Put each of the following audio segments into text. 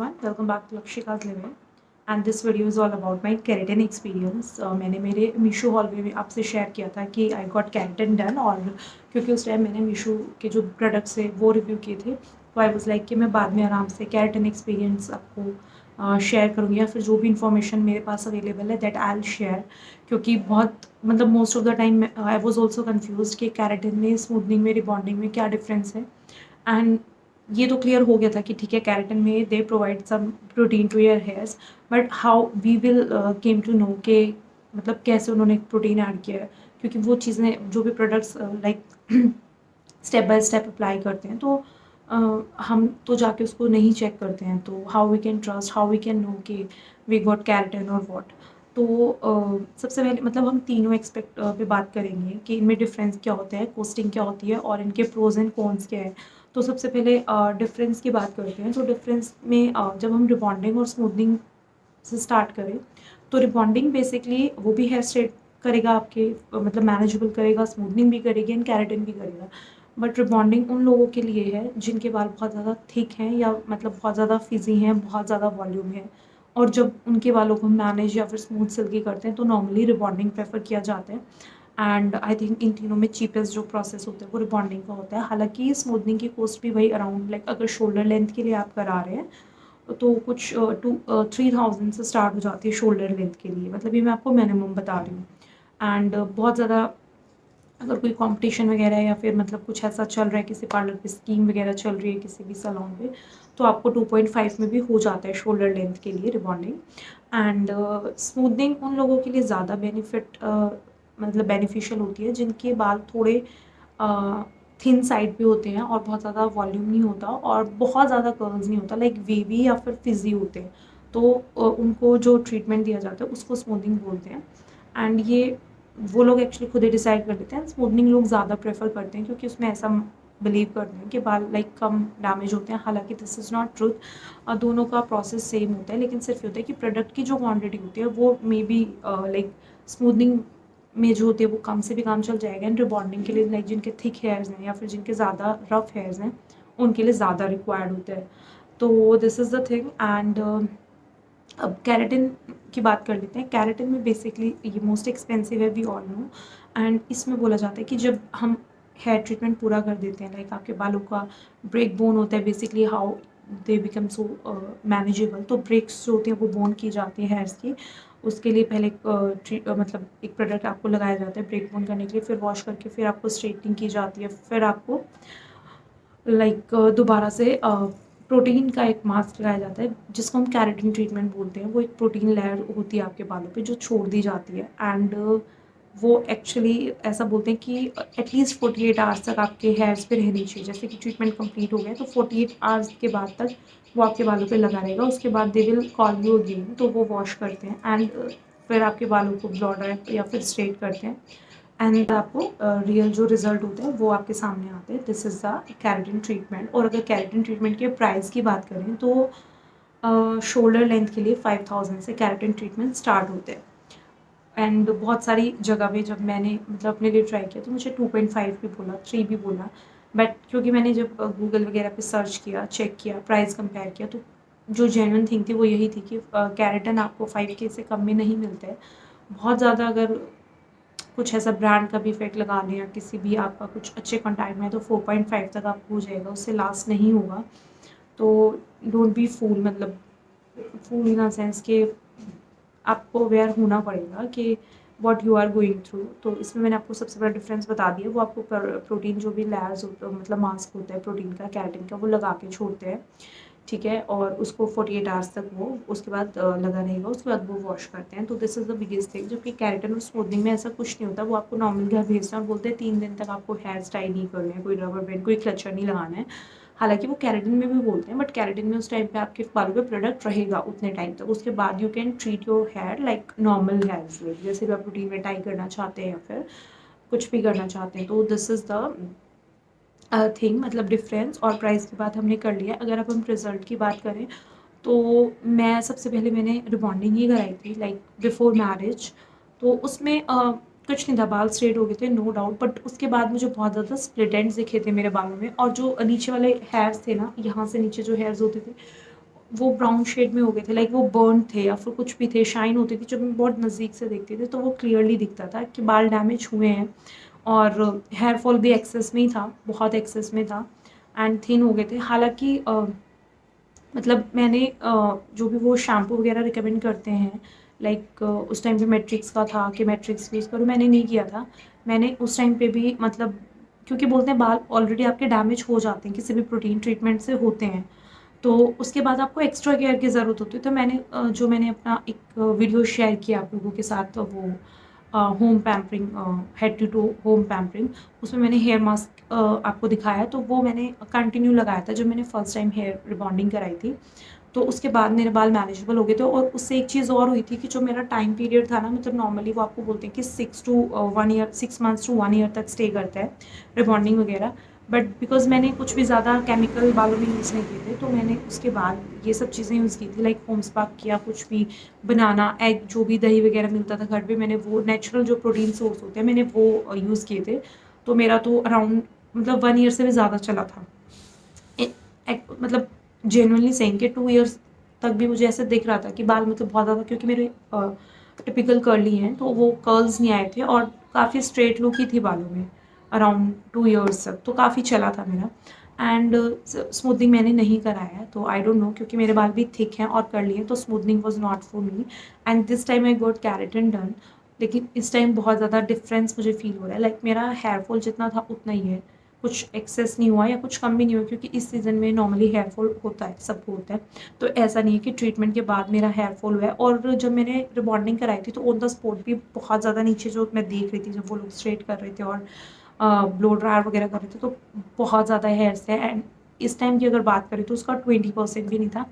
everyone, welcome back to Lakshika's Living and this video is all about my keratin experience. मैंने मेरे Meesho hall में आपसे share किया था कि आई गॉट keratin डन और क्योंकि उस टाइम मैंने मीशो के जो प्रोडक्ट्स थे वो रिव्यू किए थे तो आई वाज लाइक कि मैं बाद में आराम से keratin एक्सपीरियंस आपको शेयर करूँगी या फिर जो भी इंफॉर्मेशन मेरे पास अवेलेबल है दैट आई विल शेयर क्योंकि बहुत मतलब most of the time I was also confused कि keratin में स्मूथनिंग में रिबॉन्डिंग में क्या डिफरेंस है एंड ये तो क्लियर हो गया था कि ठीक है keratin में they provide some protein to your hairs but how we will came to know कि मतलब कैसे उन्होंने प्रोटीन ऐड किया है क्योंकि वो चीज़ें जो भी products like step by step apply करते हैं तो हम तो जाके उसको नहीं चेक करते हैं तो how we can trust how we can know कि वी गॉट keratin और वॉट तो सबसे पहले मतलब हम तीनों एक्सपेक्ट पे बात करेंगे कि इनमें डिफरेंस क्या होता है कोस्टिंग क्या होती है और इनके प्रोज एंड कॉन्स क्या है तो सबसे पहले डिफरेंस की बात करते हैं तो डिफरेंस में जब हम रिबॉन्डिंग और स्मूथनिंग से स्टार्ट करें तो रिबॉन्डिंग बेसिकली वो भी हेयर स्ट्रेट करेगा आपके मतलब मैनेजेबल करेगा स्मूथनिंग भी करेगी एंड keratin भी करेगा बट रिबॉन्डिंग उन लोगों के लिए है जिनके बाल बहुत ज़्यादा थिक हैं या मतलब बहुत ज़्यादा फिजी हैं बहुत ज़्यादा वॉल्यूम है और जब उनके बालों को मैनेज या फिर स्मूथ सिल्की करते हैं तो नॉर्मली रिबॉन्डिंग प्रेफर किया जाता है एंड आई थिंक इन तीनों में चीपेस्ट जो प्रोसेस होता है वो रिबॉन्डिंग का होता है हालांकि स्मूथनिंग की कॉस्ट भी वही अराउंड लाइक अगर शोल्डर लेंथ के लिए आप करा रहे हैं तो कुछ 3,000 से स्टार्ट हो जाती है शोल्डर लेंथ के लिए मतलब ये मैं आपको मिनिमम बता रही हूँ एंड बहुत ज़्यादा अगर कोई कंपटीशन वगैरह या फिर मतलब कुछ ऐसा चल रहा है किसी पार्लर पे स्कीम वगैरह चल रही है किसी भी सैलून पे तो आपको 2.5 में भी हो जाता है शोल्डर लेंथ के लिए रिबॉन्डिंग एंड स्मूथनिंग उन लोगों के लिए ज़्यादा बेनिफिट मतलब बेनिफिशियल होती है जिनके बाल थोड़े थिन साइड पे होते हैं और बहुत ज़्यादा वॉल्यूम नहीं होता और बहुत ज़्यादा कर्ल्स नहीं होता लाइक वेवी या फिर फिजी होते हैं तो उनको जो ट्रीटमेंट दिया जाता है उसको स्मूथनिंग बोलते हैं एंड ये वो लोग एक्चुअली खुद ही डिसाइड कर लेते हैं स्मूथनिंग लोग ज़्यादा प्रेफर करते हैं क्योंकि उसमें ऐसा बिलीव करते हैं कि बाल लाइक कम डैमेज होते हैं हालांकि दिस इज़ नॉट ट्रूथ दोनों का प्रोसेस सेम होता है लेकिन सिर्फ ये होता है कि प्रोडक्ट की जो क्वांटिटी होती है वो मे बी लाइक स्मूथनिंग में जो होती है वो कम से भी काम चल जाएगा एंड रिबॉन्डिंग के लिए लाइक जिनके थिक हेयर्स हैं या फिर जिनके ज़्यादा रफ हेयर्स हैं उनके लिए ज़्यादा रिक्वायर्ड होता है तो this is the thing and अब keratin की बात कर लेते हैं keratin में बेसिकली ये मोस्ट एक्सपेंसिव है वी ऑल नो एंड इसमें बोला जाता है कि जब हम हेयर ट्रीटमेंट पूरा कर देते हैं लाइक आपके बालों का ब्रेक बोन होता है basically how they become so manageable तो ब्रेक्स जो होते हैं वो बोन की जाती है हेयर्स की उसके लिए पहले मतलब एक प्रोडक्ट आपको लगाया जाता है ब्रेक बोन करने के लिए फिर वॉश करके फिर आपको स्ट्रेटनिंग की जाती है फिर आपको लाइक दोबारा से प्रोटीन का एक मास्क लगाया जाता है जिसको हम keratin ट्रीटमेंट बोलते हैं वो एक प्रोटीन लेयर होती है आपके बालों पे जो छोड़ दी जाती है एंड वो एक्चुअली ऐसा बोलते हैं कि एटलीस्ट 48 आवर्स तक आपके हेयर्स पे रहनी चाहिए जैसे कि ट्रीटमेंट कंप्लीट हो गया तो 48 आवर्स के बाद तक वो आपके बालों पे लगा रहेगा उसके बाद they will call you again तो वो वॉश करते हैं एंड फिर आपके बालों को ब्लॉ ड्राई या फिर स्ट्रेट करते हैं एंड आपको रियल जो रिजल्ट होता है वो आपके सामने आते हैं this is the keratin treatment और अगर keratin ट्रीटमेंट के प्राइस की बात करें तो शोल्डर लेंथ के लिए 5,000 से keratin ट्रीटमेंट स्टार्ट होते हैं एंड बहुत सारी जगह पे जब मैंने मतलब अपने लिए ट्राई किया तो मुझे 2.5 भी बोला 3 भी बोला बट क्योंकि मैंने जब गूगल वगैरह पे सर्च किया चेक किया प्राइस कंपेयर किया तो जो जेन्युइन थिंग थी वो यही थी कि keratin आपको 5K से कम में नहीं मिलता है बहुत ज़्यादा अगर कुछ ऐसा ब्रांड का भी इफेक्ट लगा लें या किसी भी आपका कुछ अच्छे कॉन्टैक्ट में है तो 4.5 तक आपको हो जाएगा उससे लास्ट नहीं होगा तो डोंट बी फूल मतलब फूल इन अ सेंस कि आपको अवेयर होना पड़ेगा कि what you are going through तो इसमें मैंने आपको सबसे बड़ा डिफरेंस बता दिया वो आपको प्रोटीन जो भी लेयर्स होता है मतलब मास्क होता है प्रोटीन का keratin का वो लगा के छोड़ते हैं ठीक है और उसको 48 आवर्स तक वो उसके बाद लगा रहेगा उसके बाद वो वॉश करते हैं तो this is the biggest thing जबकि keratin और स्मूथनिंग में ऐसा कुछ नहीं होता वो आपको नॉर्मल घर भेजते हैं और बोलते हैं 3 दिन तक आपको हेयर स्टाइल नहीं करना है कोई रबर बैंड कोई क्लचर नहीं लगाना है हालांकि वो keratin में भी बोलते हैं बट keratin में उस टाइम पे आपके बालों पे प्रोडक्ट रहेगा उतने टाइम तक उसके बाद you can treat your hair like normal hairs with जैसे भी आप रूटीन में टाई करना चाहते हैं या फिर कुछ भी करना चाहते हैं तो दिस इज़ द थिंग मतलब डिफरेंस और प्राइस की बात हमने कर लिया अगर अब हम रिजल्ट की बात करें तो मैं सबसे पहले मैंने रिबॉन्डिंग ही कराई थी लाइक बिफोर मैरिज तो उसमें कुछ नहीं था बाल स्ट्रेट हो गए थे नो डाउट बट उसके बाद मुझे बहुत ज़्यादा स्प्लिट एंड्स दिखे थे मेरे बालों में और जो नीचे वाले हेयर्स थे ना यहाँ से नीचे जो हेयर्स होते थे वो ब्राउन शेड में हो गए थे, लाइक वो बर्न थे या फिर कुछ भी थे, शाइन होती थी। जब मैं बहुत नज़दीक से देखती थी तो वो क्लियरली दिखता था कि बाल डैमेज हुए हैं। और हेयर फॉल भी एक्सेस में ही था, बहुत एक्सेस में था, एंड थिन हो गए थे। हालांकि मतलब मैंने जो भी वो शैम्पू वगैरह रिकमेंड करते हैं, लाइक उस टाइम पे मैट्रिक्स का था कि मैट्रिक्स यूज़ करो, मैंने नहीं किया था। मैंने उस टाइम पे भी मतलब, क्योंकि बोलते हैं बाल ऑलरेडी आपके डैमेज हो जाते हैं किसी भी प्रोटीन ट्रीटमेंट से होते हैं, तो उसके बाद आपको एक्स्ट्रा केयर की ज़रूरत होती है। तो मैंने अपना एक वीडियो शेयर किया आप लोगों के साथ, तो वो home pampering, head to toe home pampering, उसमें मैंने हेयर मास्क आपको दिखाया। तो वो मैंने कंटिन्यू लगाया था जब मैंने फर्स्ट टाइम हेयर रिबॉन्डिंग कराई थी। तो उसके बाद मेरे बाल मैनेजेबल हो गए थे। और उससे एक चीज़ और हुई थी कि जो मेरा टाइम पीरियड था ना, मतलब नॉर्मली वो आपको बोलते हैं कि 6 मंथ्स टू 1 ईयर तक स्टे करता है रिबॉन्डिंग वगैरह। बट बिकॉज मैंने कुछ भी ज़्यादा केमिकल बालों में यूज़ नहीं किए थे, तो मैंने उसके बाद ये सब चीज़ें यूज़ की थी, लाइक होम स्पा किया, कुछ भी बनाना, एग, जो भी दही वगैरह मिलता था घर पे, मैंने वो नेचुरल जो प्रोटीन सोर्स होते हैं मैंने वो यूज़ किए थे। तो मेरा तो अराउंड मतलब 1 ईयर से भी ज़्यादा चला था। मतलब जेन्युइनली सेइंग कि 2 ईयर्स तक भी मुझे ऐसे दिख रहा था कि बाल मतलब बहुत ज़्यादा, क्योंकि मेरे टिपिकल कर्ली हैं तो वो कर्ल्स नहीं आए थे और काफ़ी स्ट्रेट लुक ही थी बालों में अराउंड 2 ईयर्स तक, तो काफ़ी चला था मेरा। एंड स्मूथनिंग मैंने नहीं कराया है, तो आई डोंट नो, क्योंकि मेरे बाल भी थिक हैं और कर्ली हैं, तो smoothening was not for me. And this time I got keratin done. लेकिन इस टाइम बहुत ज़्यादा डिफरेंस मुझे फील हो रहा है, लाइक मेरा हेयर फॉल जितना था उतना ही है, कुछ एक्सेस नहीं हुआ या कुछ कम भी नहीं हुआ, क्योंकि इस सीज़न में नॉर्मली हेयर फॉल होता है, सबको होता है। तो ऐसा नहीं है कि ट्रीटमेंट के बाद मेरा हेयर फॉल हुआ है। और जब मैंने रिबॉन्डिंग कराई थी तो ऑन द स्पॉट भी बहुत ज़्यादा नीचे जो मैं देख रही थी, जब वो लोग स्ट्रेट कर रहे थे और ब्लो ड्रायर वगैरह कर रहे थे, तो बहुत ज़्यादा हेयर्स थे। एंड इस टाइम की अगर बात करें तो उसका 20% भी नहीं था।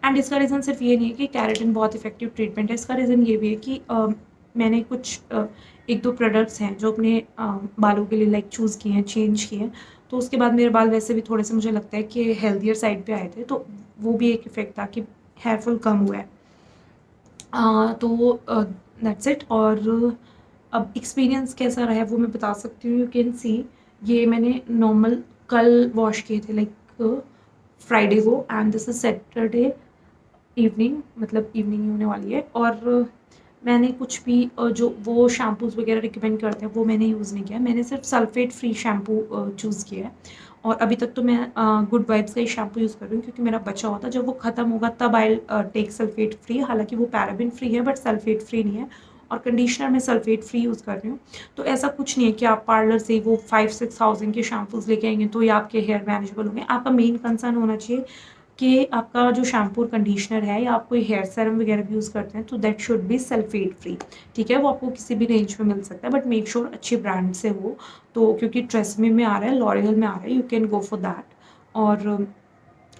एंड इसका रीज़न सिर्फ ये नहीं है कि केराटिन बहुत इफेक्टिव ट्रीटमेंट है, इसका रीज़न ये भी है कि मैंने कुछ 1-2 प्रोडक्ट्स हैं जो अपने बालों के लिए लाइक चूज़ किए हैं, चेंज किए हैं। तो उसके बाद मेरे बाल वैसे भी थोड़े से मुझे लगता है कि हेल्दियर साइड पे आए थे, तो वो भी एक इफ़ेक्ट था कि हेयर फॉल कम हुआ है। तो दैट्स इट। और अब एक्सपीरियंस कैसा रहा है वो मैं बता सकती हूँ। यू कैन सी, ये मैंने नॉर्मल कल वॉश किए थे, लाइक फ्राइडे को, and this is Saturday evening, मतलब इवनिंग ही होने वाली है। और मैंने कुछ भी जो वो शैम्पूज़ वगैरह रिकमेंड करते हैं वो मैंने यूज़ नहीं किया, मैंने सिर्फ सल्फेट फ्री शैम्पू चूज़ किया है। और अभी तक तो मैं गुड वाइब्स का ही शैम्पू यूज़ कर रही हूँ, क्योंकि मेरा बचा हुआ था, जब वो ख़त्म होगा तब आई टेक सल्फेट फ्री। हालांकि वो पैराबिन फ्री है बट सल्फेट फ्री नहीं है। और कंडीशनर में सल्फेट फ्री यूज़ कर रही हूँ। तो ऐसा कुछ नहीं है कि आप पार्लर से वो 5-6 थाउजेंड के शैम्पूज़ लेके आएंगे तो ये आपके हेयर मैनेजेबल होंगे। आपका मेन कंसर्न होना चाहिए कि आपका जो शैम्पू और कंडीशनर है, या आप कोई हेयर सेरम वगैरह भी यूज़ करते हैं, तो that should be sulphate free. ठीक है, वो आपको किसी भी रेंज में मिल सकता है, बट मेक श्योर अच्छे ब्रांड से हो। तो क्योंकि ट्रेसमे में आ रहा है, लॉरियल में आ रहा है, you can go for that. और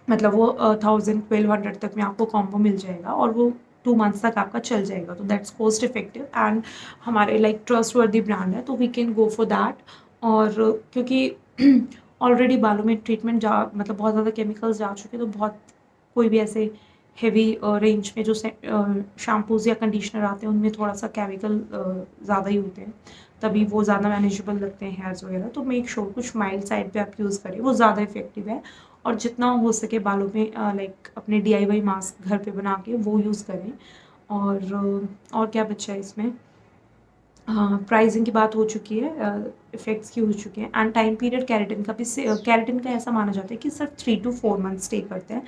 मतलब वो 1000-1200 तक में आपको कॉम्बो मिल जाएगा, और वो 2 मंथ्स तक आपका चल जाएगा, तो दैट्स कॉस्ट इफेक्टिव एंड हमारे लाइक ट्रस्ट वर्दी ब्रांड है, तो we can go for that. और क्योंकि ऑलरेडी बालों में ट्रीटमेंट जा मतलब बहुत ज़्यादा केमिकल्स जा चुके हैं, तो बहुत कोई भी ऐसे हेवी रेंज में जो शैम्पूज़ या कंडीशनर आते हैं उनमें थोड़ा सा केमिकल ज़्यादा ही होते हैं, तभी वो ज़्यादा मैनेजेबल लगते हैं हेयर्स वगैरह। तो मेक श्योर कुछ माइल्ड साइड पे आप यूज़ करिए, वो ज़्यादा इफेक्टिव है। और जितना हो सके बालों में लाइक अपने DIY मास्क घर पे बना के वो यूज़ करें। और क्या बचा है इसमें, हाँ, प्राइसिंग की बात हो चुकी है, इफ़ेक्ट्स की हो चुके हैं। एंड टाइम पीरियड केराटिन का भी केराटिन का ऐसा माना जाता है कि सिर्फ 3 to 4 मंथ स्टे करते हैं,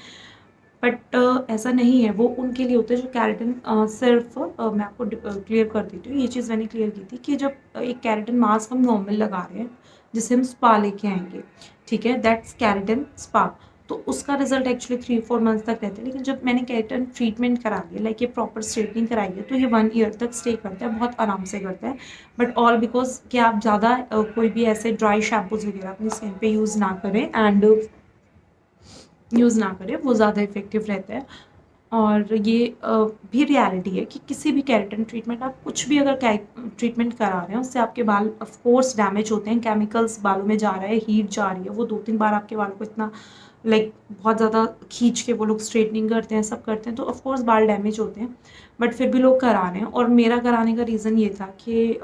बट ऐसा नहीं है। वो उनके लिए होता है जो केराटिन सिर्फ मैं आपको क्लियर कर देती हूँ, ये चीज़ मैंने क्लियर की थी कि जब एक केराटिन मास्क हम नॉर्मल लगा रहे हैं, जिसे हम स्पा लेके आएंगे, ठीक है, दैट्स केराटिन स्पा, तो उसका रिजल्ट एक्चुअली 3-4 मंथ्स तक रहता है। लेकिन जब मैंने केराटिन ट्रीटमेंट करा लिया, लाइक ये प्रॉपर स्ट्रेटनिंग कराई है, तो ये 1 ईयर तक स्टे करता है, बहुत आराम से करता है। बट ऑल बिकॉज कि आप ज़्यादा कोई भी ऐसे ड्राई शैम्पूज वगैरह अपनी स्किन पे यूज़ ना करें, एंड यूज़ ना करें, वो ज़्यादा इफेक्टिव रहता है। और ये भी रियलिटी है कि किसी भी केराटिन ट्रीटमेंट, आप कुछ भी अगर ट्रीटमेंट करा रहे हैं, उससे आपके बाल ऑफ कोर्स डैमेज होते हैं, केमिकल्स बालों में जा रहा है, हीट जा रही है, वो 2-3 बार आपके बालों को इतना लाइक बहुत ज़्यादा खींच के वो लोग स्ट्रेटनिंग करते हैं, सब करते हैं, तो ऑफ कोर्स बाल डैमेज होते हैं। बट फिर भी लोग करा रहे हैं। और मेरा कराने का रीज़न ये था कि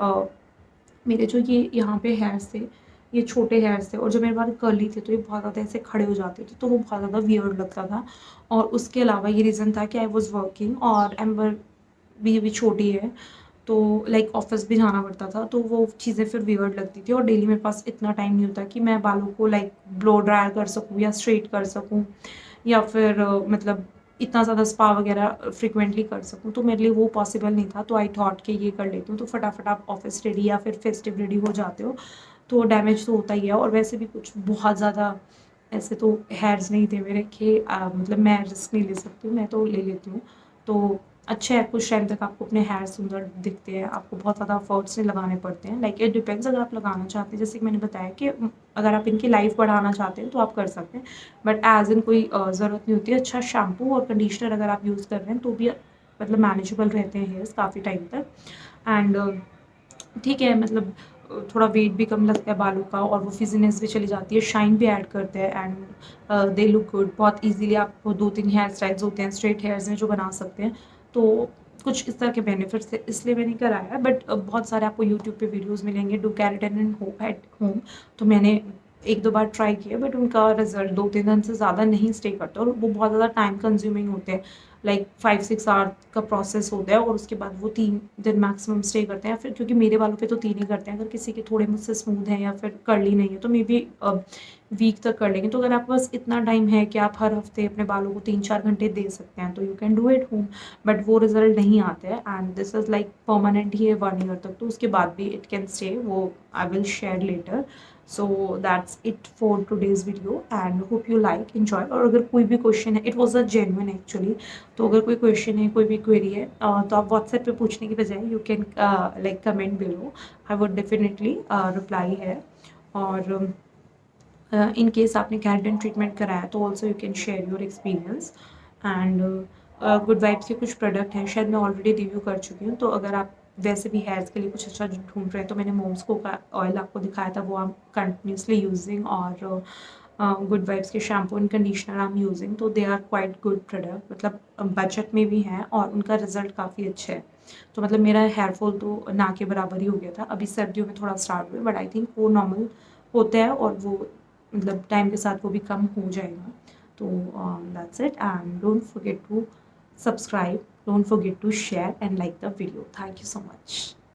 मेरे जो ये यहाँ पे हेयर्स थे, ये छोटे हेयर्स थे और जब मेरे बाल कर्ली थे तो ये बहुत ज़्यादा ऐसे खड़े हो जाते थे, तो वो बहुत ज़्यादा वियर्ड लगता था। और उसके अलावा ये रीज़न था कि आई वॉज़ वर्किंग और एम्बर भी अभी छोटी है, तो लाइक ऑफिस भी जाना पड़ता था, तो वो चीज़ें फिर वियर्ड लगती थी और डेली मेरे पास इतना टाइम नहीं होता कि मैं बालों को लाइक ब्लो ड्रायर कर सकूँ या स्ट्रेट कर सकूँ या फिर मतलब इतना ज़्यादा स्पा वगैरह फ्रिक्वेंटली कर सकूँ, तो मेरे लिए वो पॉसिबल नहीं था। तो आई थॉट कि ये कर लेती हूँ, तो फटाफट आप ऑफिस रेडी या फिर फेस्टिव रेडी हो जाते हो, तो डैमेज तो होता ही है। और वैसे भी कुछ बहुत ज़्यादा ऐसे तो हेयर्स नहीं थे मेरे कि मतलब मैं रिस्क नहीं ले सकती हूँ, मैं तो ले लेती हूँ। तो अच्छा है, कुछ टाइम तक आपको अपने हेयर सुंदर दिखते हैं, आपको बहुत ज़्यादा एफर्ट्स नहीं लगाने पड़ते हैं। लाइक इट डिपेंड्स, अगर आप लगाना चाहते हैं, जैसे कि मैंने बताया कि अगर आप इनकी लाइफ बढ़ाना चाहते हैं तो आप कर सकते हैं, बट एज इन कोई ज़रूरत नहीं होती है। अच्छा शैम्पू और कंडीशनर अगर आप यूज़ कर रहे हैं तो भी मतलब मैनेजेबल रहते हैं हेयर्स काफ़ी टाइम तक। एंड ठीक है, मतलब थोड़ा वेट भी कम लगता है बालों का और वो फिजीनेस भी चली जाती है, शाइन भी ऐड करते हैं एंड दे लुक गुड। बहुत इजीली आप 2-3 हेयर स्टाइल्स होते हैं स्ट्रेट हेयर्स में जो बना सकते हैं, तो कुछ इस तरह के बेनिफिट्स है, इसलिए मैंने कराया है। बट बहुत सारे आपको यूट्यूब पे वीडियोस मिलेंगे डू केराटिन एट होम, तो मैंने 1-2 बार ट्राई किया, बट उनका रिजल्ट 2-3 दिन से ज़्यादा नहीं स्टे करता और वो बहुत ज़्यादा टाइम कंज्यूमिंग होते हैं। लाइक 5-6 आवर का प्रोसेस होता है और उसके बाद वो 3 दिन मैक्सिमम स्टे करते हैं। फिर क्योंकि मेरे बालों पे तो 3 ही करते हैं, अगर किसी के थोड़े मुझसे स्मूथ हैं या फिर कर्ली नहीं है तो मे बी वीक तक कर लेंगे। तो अगर आपके पास इतना टाइम है कि आप हर हफ्ते अपने बालों को 3-4 घंटे दे सकते हैं तो you can do it home, but वो रिजल्ट नहीं आते हैं and this is like permanent ही है 1 ईयर तक, तो उसके बाद भी इट कैन स्टे, वो I will share later. So that's it for today's video and hope you like enjoy. और अगर कोई भी क्वेश्चन है, it was a genuine actually, तो अगर कोई क्वेश्चन है, कोई भी क्वेरी है, तो आप व्हाट्सएप पे पूछने की बजाय you can like comment below, I would definitely reply है। और इन केस आपने केराटिन ट्रीटमेंट कराया तो also you can share your experience. And good vibes के कुछ प्रोडक्ट हैं, शायद मैं ऑलरेडी रिव्यू कर चुकी हूँ, तो अगर आप वैसे भी हेयर्स के लिए कुछ अच्छा ढूंढ रहे हैं तो मैंने मोम्सको का ऑयल आपको दिखाया था, वो आप कंटिन्यूसली यूजिंग। और गुड वाइब्स के shampoo and conditioner I am using, तो they are quite good product, मतलब बजट में भी हैं और उनका रिजल्ट काफ़ी अच्छा है। तो मतलब मेरा हेयर फॉल तो ना के बराबर ही हो गया था, अभी सर्दियों में थोड़ा स्टार्ट हुआ, बट आई थिंक वो नॉर्मल होता है और वो मतलब टाइम के साथ वो भी कम हो जाएगा। तो that's it and don't forget to subscribe, don't forget to share and like the video. Thank you so much.